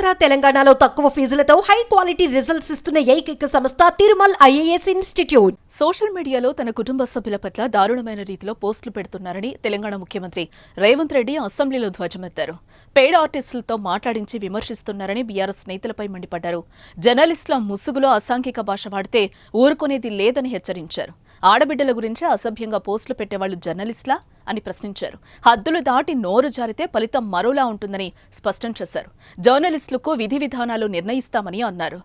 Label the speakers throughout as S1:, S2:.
S1: ఆంధ్ర తెలంగాణలో తక్కువ ఫీజులతో high quality results ఇస్తున్న ఏకైక సంస్థ తిరుమల్ ఐఏఎస్ ఇన్స్టిట్యూట్.
S2: సోషల్ మీడియాలో తన కుటుంబ సభ్యుల పట్ల దారుణమైన రీతిలో పోస్టులు పెడుతున్నారని తెలంగాణ ముఖ్యమంత్రి రేవంత్ రెడ్డి అసెంబ్లీలో ధ్వజమెత్తారు. పెయిడ్ ఆర్టిస్టులతో మాట్లాడించి విమర్శిస్తున్నారని బీఆర్ఎస్ నేతలపై మండిపడ్డారు. జర్నలిస్టుల ముసుగులో అసాంఘిక భాష వాడితే ఊరుకునేది లేదని హెచ్చరించారు. ఆడబిడ్డల గురించి అసభ్యంగా పోస్టులు పెట్టేవాళ్లు జర్నలిస్టులా అని ప్రశ్నించారు. హద్దులు దాటి నోరు జారితే ఫలితం మరోలా ఉంటుందని స్పష్టం చేశారు. జర్నలిస్టులకు విధి విధానాలు నిర్ణయిస్తామని అన్నారు.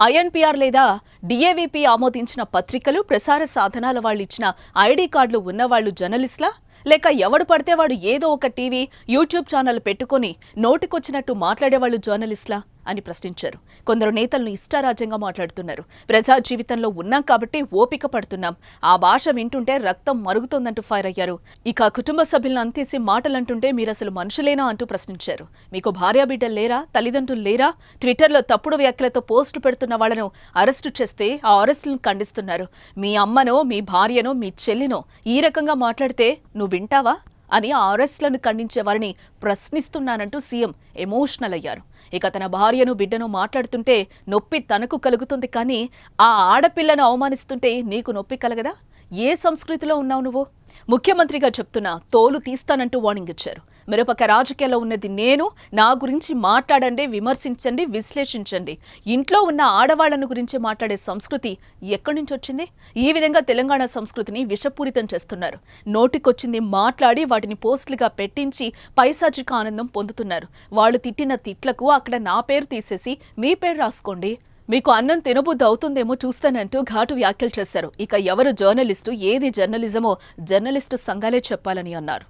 S2: ఐఎన్పీఆర్ లేదా డిఏవిపి ఆమోదించిన పత్రికలు, ప్రసార సాధనాల వాళ్ళు ఇచ్చిన ఐడి కార్డులు ఉన్నవాళ్లు జర్నలిస్టులా, లేక ఎవడు పడితే వాడు ఏదో ఒక టీవీ, యూట్యూబ్ ఛానల్ పెట్టుకుని నోటికొచ్చినట్టు మాట్లాడేవాళ్లు జర్నలిస్టులా అని ప్రశ్నించారు. కొందరు నేతలను ఇష్టారాజ్యంగా మాట్లాడుతున్నారు. ప్రజా జీవితంలో ఉన్నాం కాబట్టి ఓపిక పడుతున్నాం, ఆ భాష వింటుంటే రక్తం మరుగుతోందంటూ ఫైర్ అయ్యారు. ఇక కుటుంబ సభ్యులను అంతేసి మాటలంటుంటే మీరసలు మనుషులేనా అంటూ ప్రశ్నించారు. మీకు భార్యాబిడ్డలు లేరా, తల్లిదండ్రులు లేరా? ట్విట్టర్లో తప్పుడు వ్యాఖ్యలతో పోస్టులు పెడుతున్న వాళ్లను అరెస్టు చేస్తే ఆ అరెస్టులను ఖండిస్తున్నారు. మీ అమ్మనో, మీ భార్యనో, మీ చెల్లినో ఈ రకంగా మాట్లాడితే నువ్వు వింటావా అని ఆ అరెస్టులను ఖండించే వారిని ప్రశ్నిస్తున్నానంటూ సీఎం ఎమోషనల్ అయ్యారు. ఇక తన భార్యను, బిడ్డను మాట్లాడుతుంటే నొప్పి తనకు కలుగుతుంది, కానీ ఆ ఆడపిల్లను అవమానిస్తుంటే నీకు నొప్పి కలగదా? ఏ సంస్కృతిలో ఉన్నావు నువ్వు? ముఖ్యమంత్రిగా చెప్తున్నా తోలు తీస్తానంటూ వార్నింగ్ ఇచ్చారు. మరోపక్క రాజకీయాల్లో ఉన్నది నేను, నా గురించి మాట్లాడండి, విమర్శించండి, విశ్లేషించండి. ఇంట్లో ఉన్న ఆడవాళ్లను గురించి మాట్లాడే సంస్కృతి ఎక్కడి నుంచి వచ్చింది? ఈ విధంగా తెలంగాణ సంస్కృతిని విషపూరితం చేస్తున్నారు. నోటికొచ్చింది మాట్లాడి వాటిని పోస్టులుగా పెట్టించి పైశాచిక ఆనందం పొందుతున్నారు. వాళ్ళు తిట్టిన తిట్లకు అక్కడ నా పేరు తీసేసి మీ పేరు రాసుకోండి, మీకు అన్నం తినబుద్ధి అవుతుందేమో చూస్తానంటూ ఘాటు వ్యాఖ్యలు చేశారు. ఇక ఎవరు జర్నలిస్టు, ఏది జర్నలిజమో జర్నలిస్టు సంఘాలే చెప్పాలని అన్నారు.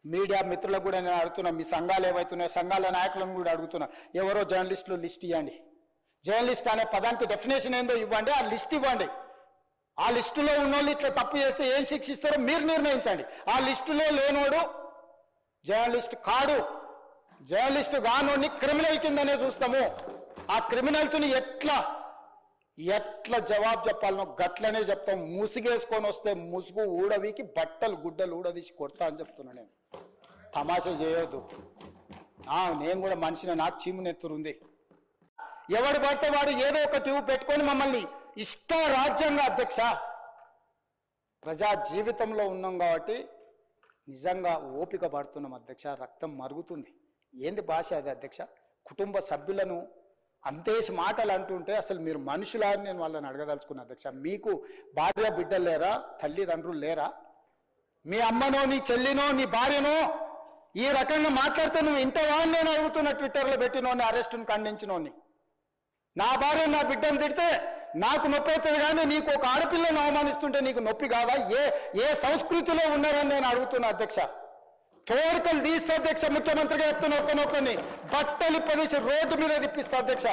S3: మీడియా మిత్రులకు కూడా నేను అడుగుతున్నా, మీ సంఘాలు ఏవైతున్నాయో సంఘాల నాయకులను కూడా అడుగుతున్నా, ఎవరో జర్నలిస్టులు లిస్ట్ ఇవ్వండి. జర్నలిస్ట్ అనే పదానికి డెఫినేషన్ ఏందో ఇవ్వండి, ఆ లిస్ట్ ఇవ్వండి. ఆ లిస్టులో ఉన్నోళ్ళు ఇట్లా తప్పు చేస్తే ఏం శిక్షిస్తారో మీరు నిర్ణయించండి. ఆ లిస్టులో లేనోడు జర్నలిస్ట్ కాడు, జర్నలిస్ట్ కానోడిని క్రిమినల్ కిందనే చూస్తాము. ఆ క్రిమినల్స్ని ఎట్లా జవాబు చెప్పాలనో గట్లనే చెప్తాం. ముసుగేసుకొని వస్తే ముసుగు ఊడవికి బట్టలు గుడ్డలు ఊడదీసి కొడతా అని చెప్తున్నా. నేను తమాషా చేయొద్దు. నేను కూడా మనిషిని, నాకు చీమునెత్తురుంది. ఎవడు పడితే వాడు ఏదో ఒక ట్యూబ్ పెట్టుకొని మమ్మల్ని రాజ్యాంగ అధ్యక్ష, ప్రజా జీవితంలో ఉన్నాం కాబట్టి నిజంగా ఓపిక పడుతున్నాం అధ్యక్ష. రక్తం మరుగుతుంది. ఏంది భాష అది అధ్యక్ష? కుటుంబ సభ్యులను అంతేసి మాటలు అంటుంటే అసలు మీరు మనుషులా అని నేను వాళ్ళని అడగదలుచుకున్నా అధ్యక్ష. మీకు భార్య బిడ్డలు లేరా, తల్లిదండ్రులు లేరా? మీ అమ్మనో, నీ చెల్లినో, నీ భార్యనో ఈ రకంగా మాట్లాడితే నువ్వు ఇంతవా అని నేను అడుగుతున్నా. ట్విట్టర్లో పెట్టినోని, అరెస్టును ఖండించినోని. నా భార్య, నా బిడ్డను తిడితే నాకు నొప్పి అవుతుంది, కానీ నీకు ఒక ఆడపిల్లను అవమానిస్తుంటే నీకు నొప్పి కావా? ఏ సంస్కృతిలో ఉన్నారని నేను అడుగుతున్నా అధ్యక్ష. తోడుకలు తీస్తే అధ్యక్ష, ముఖ్యమంత్రిగా చెప్తున్న ఒక్కనొక్కని బట్టలు పదేసి రోడ్డు మీద తిప్పిస్తా అధ్యక్ష.